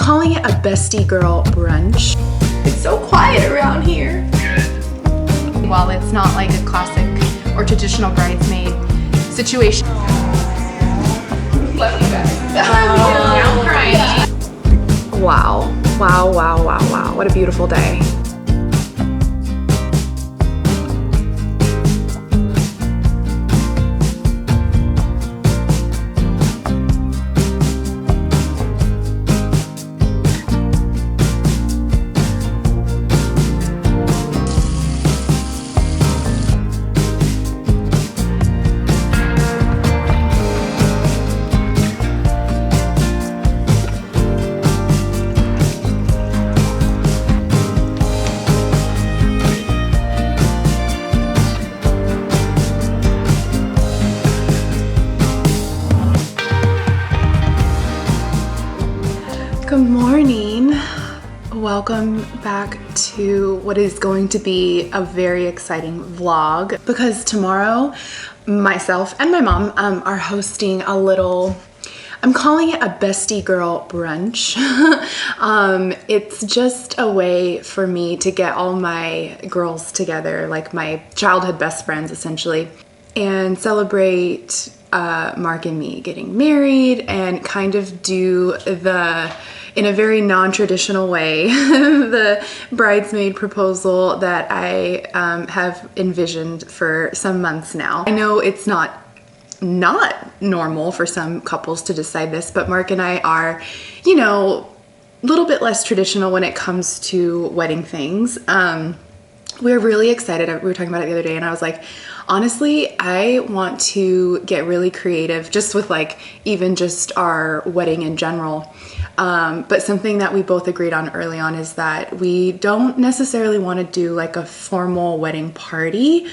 calling it a bestie girl brunch. It's so quiet around here. While it's not like a classic or traditional bridesmaid situation. Love you guys. Now crying. Wow. Wow, wow, wow, wow. What a beautiful day. Good morning. Welcome back to what is going to be a very exciting vlog because tomorrow myself and my mom are hosting a little, I'm calling it a bestie girl brunch. It's just a way for me to get all my girls together, like my childhood best friends essentially, and celebrate Mark and me getting married and kind of do in a very non-traditional way, the bridesmaid proposal that I have envisioned for some months now. I know it's not normal for some couples to decide this, but Mark and I are, you know, a little bit less traditional when it comes to wedding things. We're really excited. We were talking about it the other day and I was like, honestly, I want to get really creative just with like even just our wedding in general. But something that we both agreed on early on is that we don't necessarily want to do like a formal wedding party.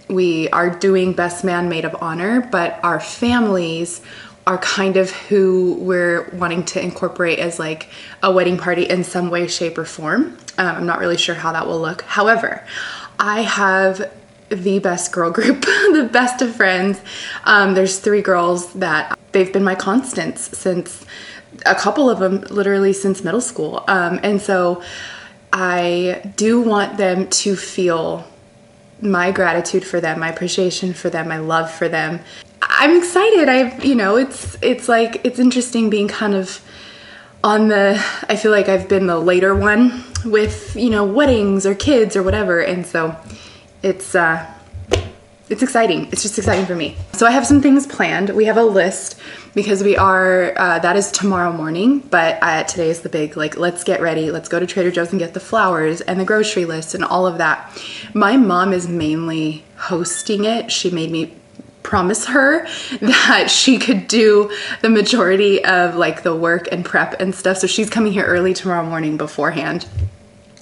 We are doing best man maid of honor, but our families are kind of who we're wanting to incorporate as like a wedding party in some way, shape, or form. I'm not really sure how that will look. However, I have the best girl group, the best of friends. There's 3 girls that they've been my constants since, a couple of them literally since middle school. And so I do want them to feel my gratitude for them, my appreciation for them, my love for them. I'm excited. It's interesting being kind of I feel like I've been the later one with, you know, weddings or kids or whatever. And so it's exciting. It's just exciting for me. So I have some things planned. We have a list because we are, that is tomorrow morning, but today is the big, like, let's get ready. Let's go to Trader Joe's and get the flowers and the grocery list and all of that. My mom is mainly hosting it. She made me promise her that she could do the majority of like the work and prep and stuff. So she's coming here early tomorrow morning beforehand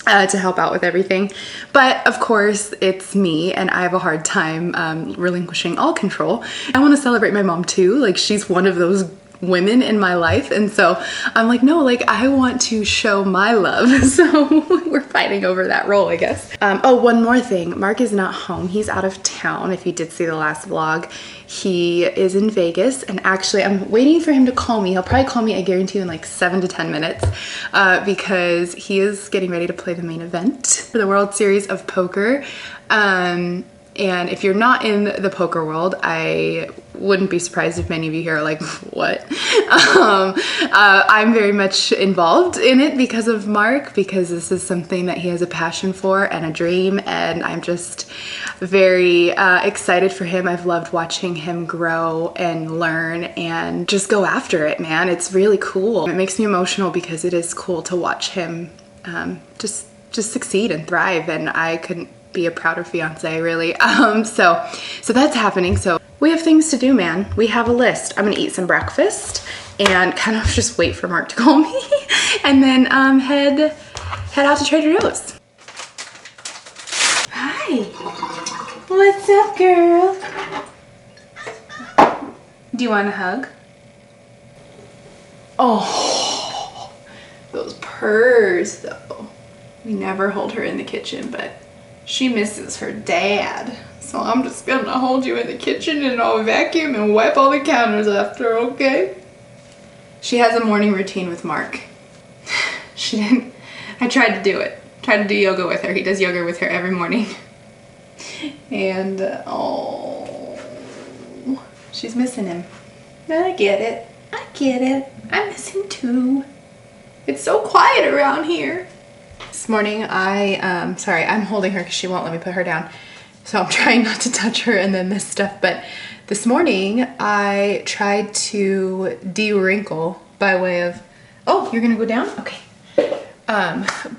to help out with everything. But of course it's me and I have a hard time relinquishing all control. I want to celebrate my mom too. Like she's one of those women in my life. And so I'm like, no, like I want to show my love. So we're fighting over that role, I guess. Oh, one more thing. Mark is not home. He's out of town. If you did see the last vlog, he is in Vegas. And actually I'm waiting for him to call me. He'll probably call me, I guarantee you, in like 7 to 10 minutes because he is getting ready to play the main event for the World Series of Poker. And if you're not in the poker world, I wouldn't be surprised if many of you here are like, what? I'm very much involved in it because of Mark, because this is something that he has a passion for and a dream, and I'm just very excited for him. I've loved watching him grow and learn and just go after it, man. It's really cool. It makes me emotional because it is cool to watch him just succeed and thrive, and I couldn't be a prouder fiance, really. So that's happening. So we have things to do, man. We have a list. I'm gonna eat some breakfast and kind of just wait for Mark to call me and then head out to Trader Joe's. Hi. What's up, girl? Do you want a hug? Oh, those purrs though. We never hold her in the kitchen, but she misses her dad. So I'm just gonna hold you in the kitchen and I'll vacuum and wipe all the counters after, okay? She has a morning routine with Mark She didn't, I tried to do it. Tried to do yoga with her. He does yoga with her every morning. And, oh, she's missing him. I get it. I get it. I miss him too. It's so quiet around here. This morning sorry, I'm holding her because she won't let me put her down. So I'm trying not to touch her and then this stuff. But this morning I tried to de-wrinkle by way of, oh, you're gonna go down? Okay.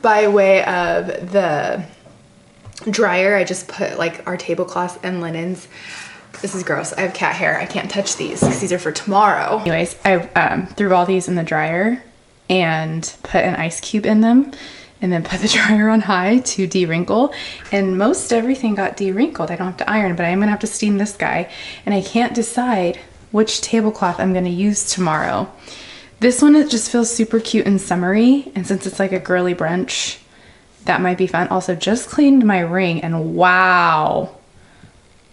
By way of the dryer, I just put like our tablecloths and linens. This is gross. I have cat hair. I can't touch these because these are for tomorrow. Anyways, I threw all these in the dryer and put an ice cube in them and then put the dryer on high to de-wrinkle. And most everything got de-wrinkled. I don't have to iron, but I'm gonna have to steam this guy. And I can't decide which tablecloth I'm gonna use tomorrow. This one, it just feels super cute and summery. And since it's like a girly brunch, that might be fun. Also, just cleaned my ring and wow.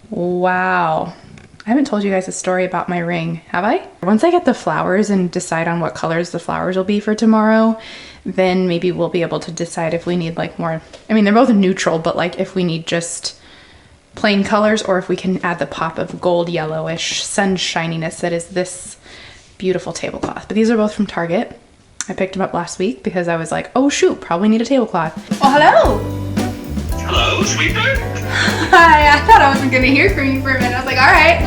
Wow. I haven't told you guys a story about my ring, have I? Once I get the flowers and decide on what colors the flowers will be for tomorrow, then maybe we'll be able to decide if we need like more, I mean, they're both neutral, but like if we need just plain colors or if we can add the pop of gold yellowish sunshininess that is this beautiful tablecloth. But these are both from Target. I picked them up last week because I was like, oh shoot, probably need a tablecloth. Oh, hello. Hello, sweetheart. Hi, I thought I wasn't gonna hear from you for a minute. I was like, all right,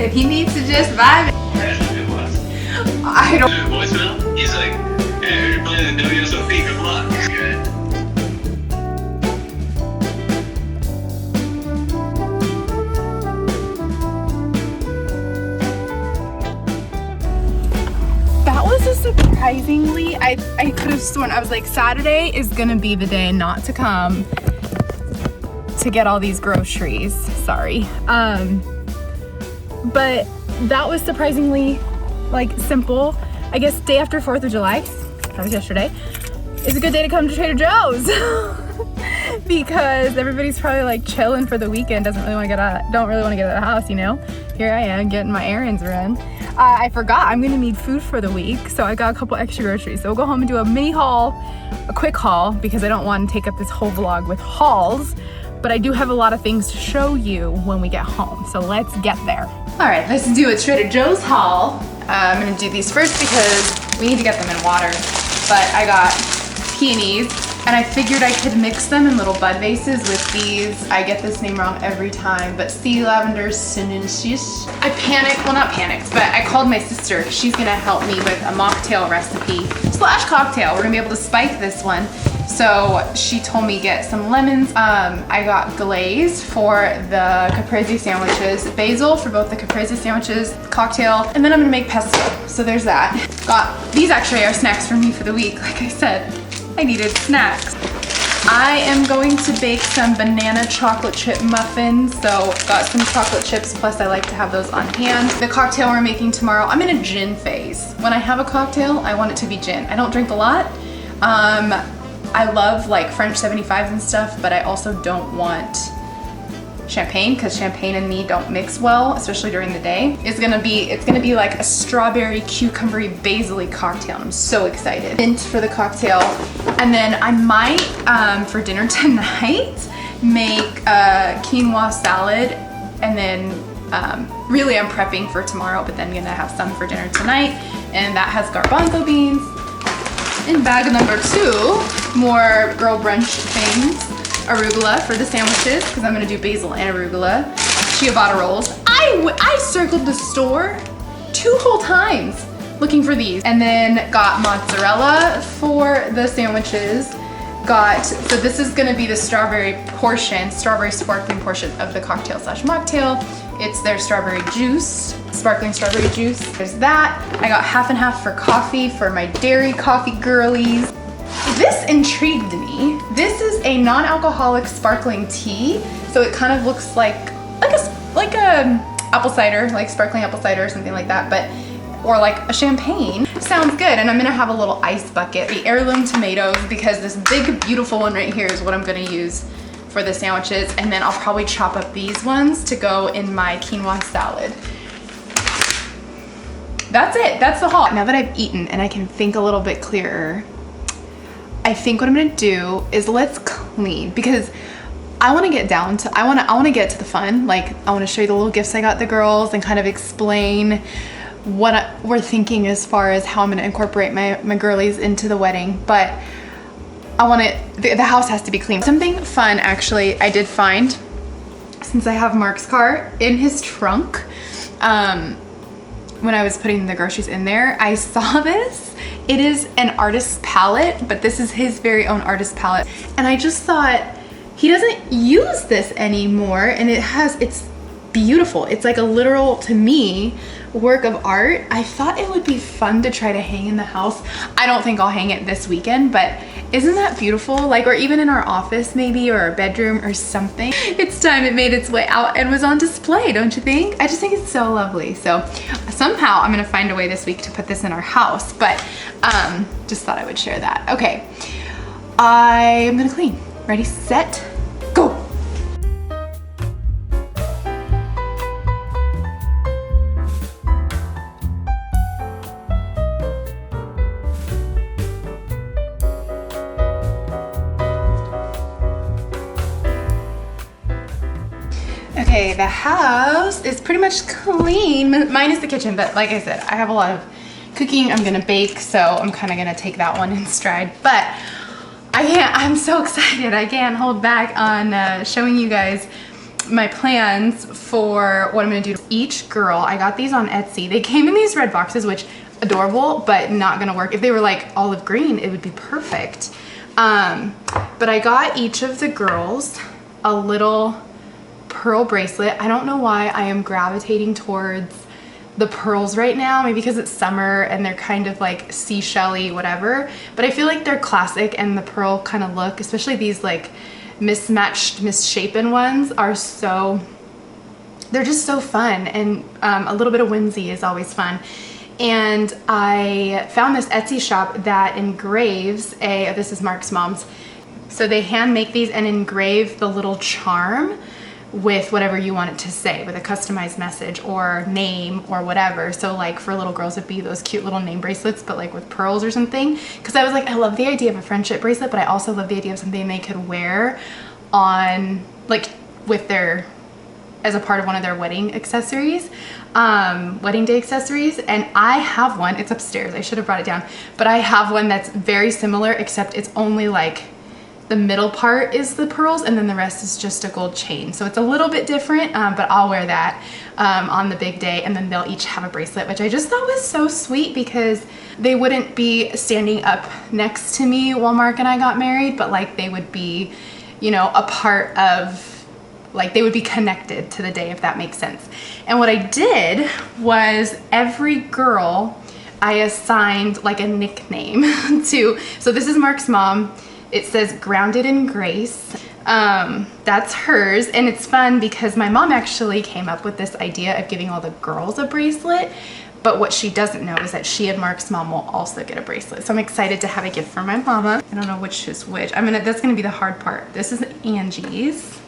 if he needs to just vibe. It was. I don't. Voicemail? He's like, hey, you're playing the WSOP, good luck. Good. That was a surprisingly, I could have sworn, I was like, Saturday is gonna be the day not to come to get all these groceries, sorry. But that was surprisingly like simple. I guess day after 4th of July, that was yesterday, is a good day to come to Trader Joe's. Because everybody's probably like chilling for the weekend, don't really want to get out of the house, you know? Here I am getting my errands run. I forgot I'm gonna need food for the week, so I got a couple extra groceries. So we'll go home and do a mini haul, a quick haul, because I don't want to take up this whole vlog with hauls, but I do have a lot of things to show you when we get home. So let's get there. All right, let's do a Trader Joe's haul. I'm gonna do these first because we need to get them in water, but I got peonies, and I figured I could mix them in little bud vases with these. I get this name wrong every time, but sea lavender sinensis. I panicked, well not panicked, but I called my sister. She's gonna help me with a mocktail recipe / cocktail. We're gonna be able to spike this one. So she told me get some lemons. I got glaze for the caprese sandwiches, basil for both the caprese sandwiches, cocktail, and then I'm gonna make pesto. So there's that. These actually are snacks for me for the week. Like I said, I needed snacks. I am going to bake some banana chocolate chip muffins. So got some chocolate chips, plus I like to have those on hand. The cocktail we're making tomorrow, I'm in a gin phase. When I have a cocktail, I want it to be gin. I don't drink a lot. I love like French 75s and stuff, but I also don't want champagne because champagne and me don't mix well, especially during the day. It's gonna be like a strawberry, cucumbery, basil-y cocktail. I'm so excited. Mint for the cocktail. And then I might, for dinner tonight, make a quinoa salad. And then really I'm prepping for tomorrow, but then I'm gonna have some for dinner tonight. And that has garbanzo beans. In bag number 2, more girl brunch things. Arugula for the sandwiches, because I'm gonna do basil and arugula. Ciabatta rolls. I circled the store 2 whole times looking for these. And then got mozzarella for the sandwiches. So this is gonna be the strawberry sparkling portion of the cocktail / mocktail. It's their strawberry juice, sparkling strawberry juice. There's that. I got half and half for coffee for my dairy coffee girlies. This intrigued me. This is a non-alcoholic sparkling tea. So it kind of looks like a apple cider, like sparkling apple cider or something like that, or like a champagne. Sounds good. And I'm gonna have a little ice bucket. The heirloom tomatoes, because this big beautiful one right here is what I'm gonna use for the sandwiches. And then I'll probably chop up these ones to go in my quinoa salad. That's it, that's the haul. Now that I've eaten and I can think a little bit clearer, I think what I'm gonna do is let's clean, because I want to get down to, I want to get to the fun. Like, I want to show you the little gifts I got the girls and kind of explain what we're thinking as far as how I'm going to incorporate my girlies into the wedding. But I want the house has to be clean. Something fun, actually, I did find, since I have Mark's car in his trunk, when I was putting the groceries in there, I saw this. It is an artist's palette, but this is his very own artist palette. And I just thought, he doesn't use this anymore, and it's beautiful. It's like a literal, to me, work of art. I thought it would be fun to try to hang in the house. I don't think I'll hang it this weekend, but isn't that beautiful? Like, or even in our office maybe, or our bedroom or something. It's time it made its way out and was on display, don't you think? I just think it's so lovely. So somehow I'm gonna find a way this week to put this in our house, but just thought I would share that. Okay, I'm gonna clean. Ready, set, go. Okay, the house is pretty much clean. Mine is the kitchen, but like I said, I have a lot of cooking. I'm gonna bake, so I'm kind of gonna take that one in stride. But I'm so excited. I can't hold back on showing you guys my plans for what I'm gonna do. Each girl, I got these on Etsy. They came in these red boxes, which adorable, but not gonna work. If they were like olive green, it would be perfect. But I got each of the girls a little pearl bracelet. I don't know why I am gravitating towards the pearls right now, maybe because it's summer and they're kind of like seashell-y, whatever, but I feel like they're classic, and the pearl kind of look, especially these like mismatched, misshapen ones, are so, they're just so fun, and a little bit of whimsy is always fun. And I found this Etsy shop that engraves this is Mark's mom's, so they hand make these and engrave the little charm with whatever you want it to say, with a customized message or name or whatever. So like for little girls, it'd be those cute little name bracelets, but like with pearls or something. Because I was like, I love the idea of a friendship bracelet, but I also love the idea of something they could wear on, like, with their, as a part of one of their wedding accessories, wedding day accessories. And I have one, it's upstairs, I should have brought it down, but I have one that's very similar, except it's only like the middle part is the pearls and then the rest is just a gold chain. So it's a little bit different, but I'll wear that on the big day, and then they'll each have a bracelet, which I just thought was so sweet, because they wouldn't be standing up next to me while Mark and I got married, but like they would be, you know, a part of, like they would be connected to the day, if that makes sense. And what I did was every girl I assigned like a nickname to. So this is Mark's mom. It says grounded in grace. That's hers, and it's fun because my mom actually came up with this idea of giving all the girls a bracelet, but what she doesn't know is that she and Mark's mom will also get a bracelet. So I'm excited to have a gift for my mama. I don't know which is which. That's gonna be the hard part. This is Angie's.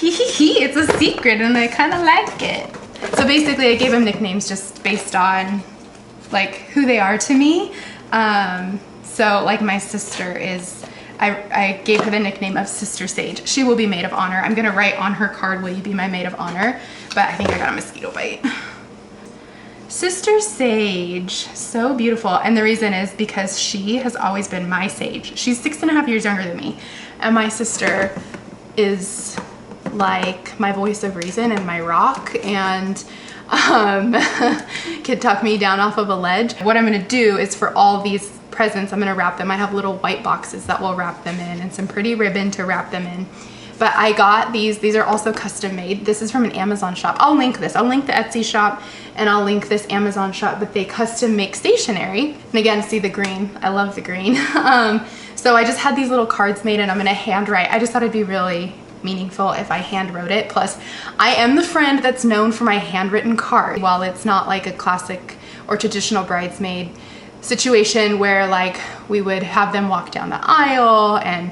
It's a secret and I kind of like it. So basically I gave them nicknames just based on like who they are to me. So like my sister is, I gave her the nickname of Sister Sage. She will be maid of honor. I'm gonna write on her card, will you be my maid of honor? But I think I got a mosquito bite. Sister Sage, so beautiful. And the reason is because she has always been my sage. She's 6.5 years younger than me. And my sister is like my voice of reason and my rock, and can talk me down off of a ledge. What I'm gonna do is for all these presents, I'm gonna wrap them. I have little white boxes that will wrap them in and some pretty ribbon to wrap them in. But I got these are also custom made. This is from an Amazon shop. I'll link this. I'll link the Etsy shop and I'll link this Amazon shop, but they custom make stationery. And again, see the green, I love the green. So I just had these little cards made and I'm gonna handwrite. I just thought it'd be really meaningful if I hand wrote it. Plus, I am the friend that's known for my handwritten card. While it's not like a classic or traditional bridesmaid situation where like we would have them walk down the aisle and,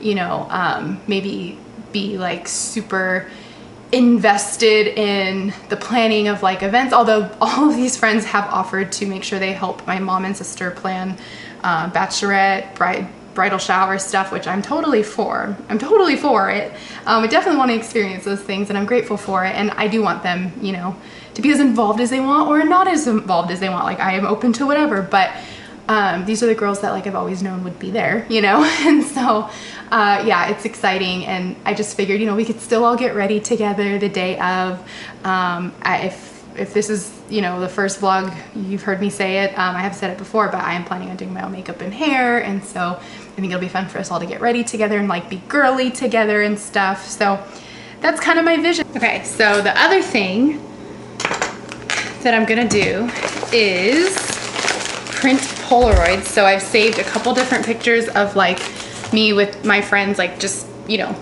you know, maybe be like super invested in the planning of like events, although all of these friends have offered to make sure they help my mom and sister plan bachelorette, bridal shower stuff, which I'm totally for. I'm totally for it. I definitely want to experience those things, and I'm grateful for it. And I do want them, you know, to be as involved as they want or not as involved as they want. Like, I am open to whatever, but these are the girls that like I've always known would be there, you know? And so, yeah, it's exciting. And I just figured, you know, we could still all get ready together the day of. If this is, you know, the first vlog, you've heard me say it, I have said it before, but I am planning on doing my own makeup and hair, and so I think it'll be fun for us all to get ready together and like be girly together and stuff. So that's kind of my vision. Okay, so the other thing that I'm gonna do is print Polaroids. So I've saved a couple different pictures of like me with my friends, like just, you know,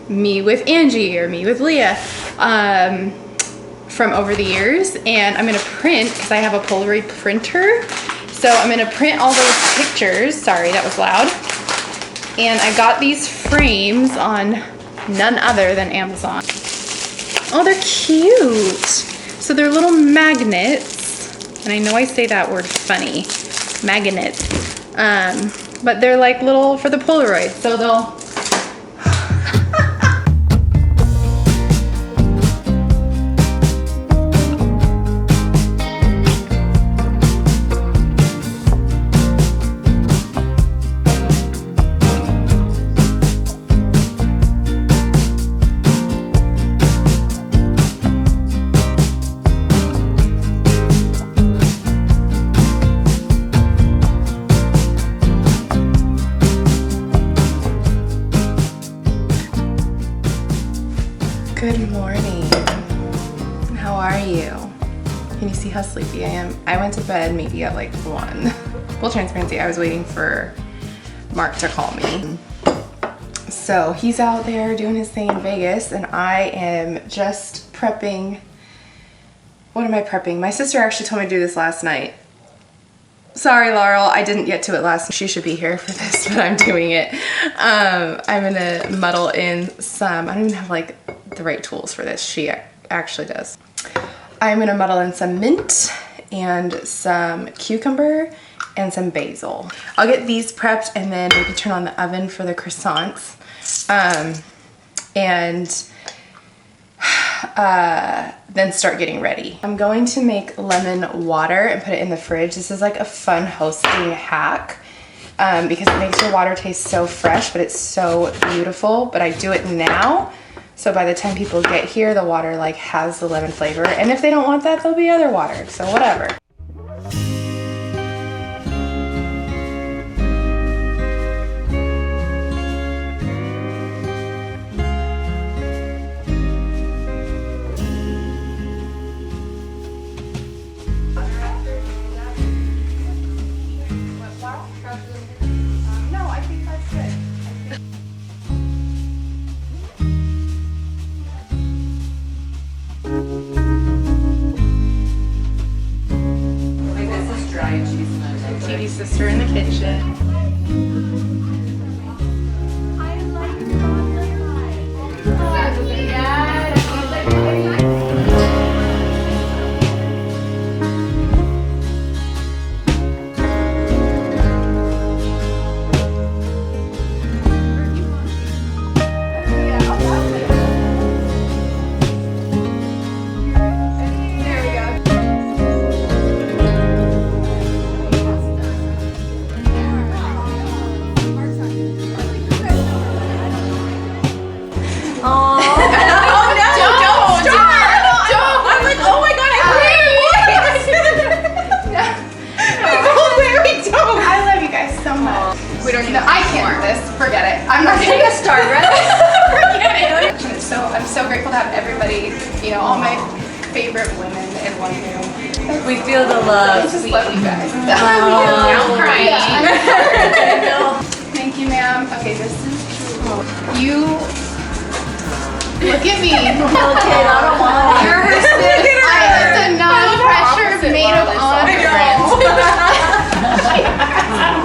me with Angie or me with Leah, from over the years, and I'm gonna print, because I have a Polaroid printer, so I'm gonna print all those pictures. Sorry, that was loud. And I got these frames on none other than Amazon. Oh, they're cute. So they're little magnets, and I know I say that word funny, magnet, but they're like little for the Polaroid, so they'll Good morning. How are you? Can you see how sleepy I am? I went to bed maybe at like 1. Full transparency, I was waiting for Mark to call me. So he's out there doing his thing in Vegas, and I am just prepping. What am I prepping? My sister actually told me to do this last night. Sorry, Laurel, I didn't get to it last night. She should be here for this, but I'm doing it. I'm gonna muddle in some, I don't even have like the right tools for this. She actually does. I'm gonna muddle in some mint and some cucumber and some basil. I'll get these prepped and then maybe turn on the oven for the croissants. Then start getting ready. I'm going to make lemon water and put it in the fridge. This is like a fun hosting hack because it makes your water taste so fresh, but it's so beautiful. But I do it now, so by the time people get here, the water like has the lemon flavor. And if they don't want that, there'll be other water, so whatever. Sister in the kitchen. You know, all my favorite women in one room. We feel the love. We just love you guys. Now I'm crying. Thank you, ma'am. Okay, this is you. Look at me. Okay, I don't want to. You're her sister. It's a non-pressure made of all friends.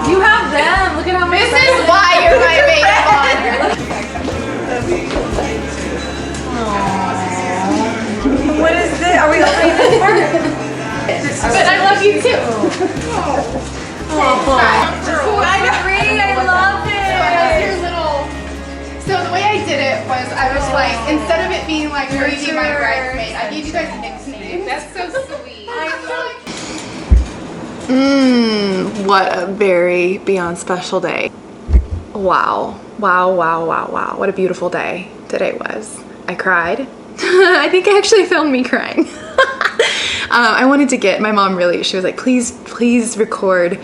You have them. Look at how much. This is why you're my maid of honor. What is this? Are we opening this part? But I love you too. Oh. being like, will you be my bridesmaid? I gave you guys nicknames. That's so sweet. What a very beyond special day. Wow. Wow, wow, wow, wow. What a beautiful day today was. I cried. I think I actually filmed me crying. I wanted to get, my mom really, she was like, please record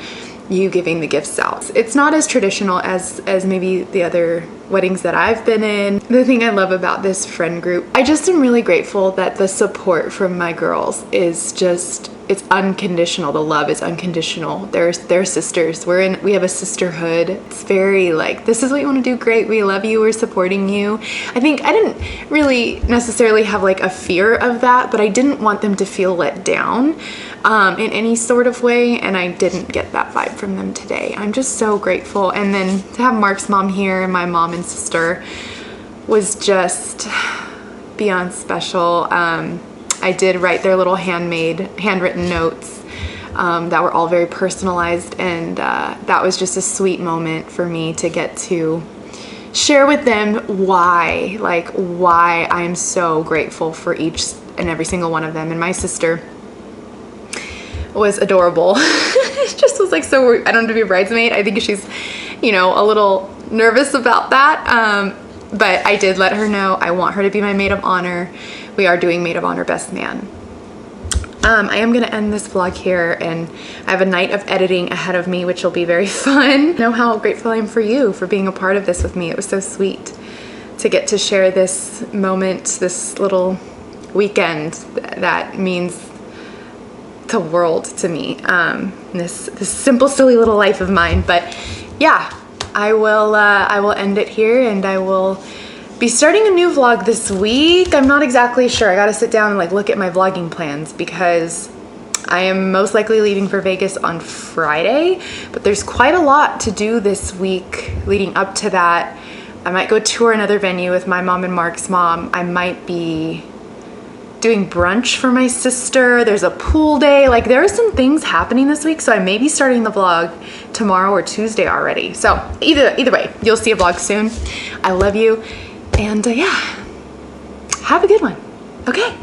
you giving the gifts out. It's not as traditional as maybe the other weddings that I've been in. The thing I love about this friend group, I just am really grateful that the support from my girls is just, it's unconditional. The love is unconditional. They're sisters. We have a sisterhood. It's very like, this is what you want to do, great, we love you, we're supporting you. I think I didn't really necessarily have like a fear of that, but I didn't want them to feel let down in any sort of way, and I didn't get that vibe from them today. I'm just so grateful. And then to have Mark's mom here and my mom and sister was just beyond special. I did write their little handwritten notes that were all very personalized, and that was just a sweet moment for me to get to share with them why I'm so grateful for each and every single one of them. And my sister was adorable. It just was like, so I don't have to be a bridesmaid. I think she's, a little nervous about that. But I did let her know I want her to be my maid of honor. We are doing maid of honor best man. I am gonna end this vlog here, and I have a night of editing ahead of me, which will be very fun. I know how grateful I am for you for being a part of this with me. It was so sweet to get to share this moment, this little weekend that means the world to me. This simple, silly little life of mine. But yeah, I will end it here, and I will be starting a new vlog this week. I'm not exactly sure. I gotta sit down and like look at my vlogging plans, because I am most likely leaving for Vegas on Friday, but there's quite a lot to do this week leading up to that. I might go tour another venue with my mom and Mark's mom. I might be doing brunch for my sister. There's a pool day. Like, there are some things happening this week, so I may be starting the vlog tomorrow or Tuesday already. So either way, you'll see a vlog soon. I love you, and yeah, have a good one. Okay.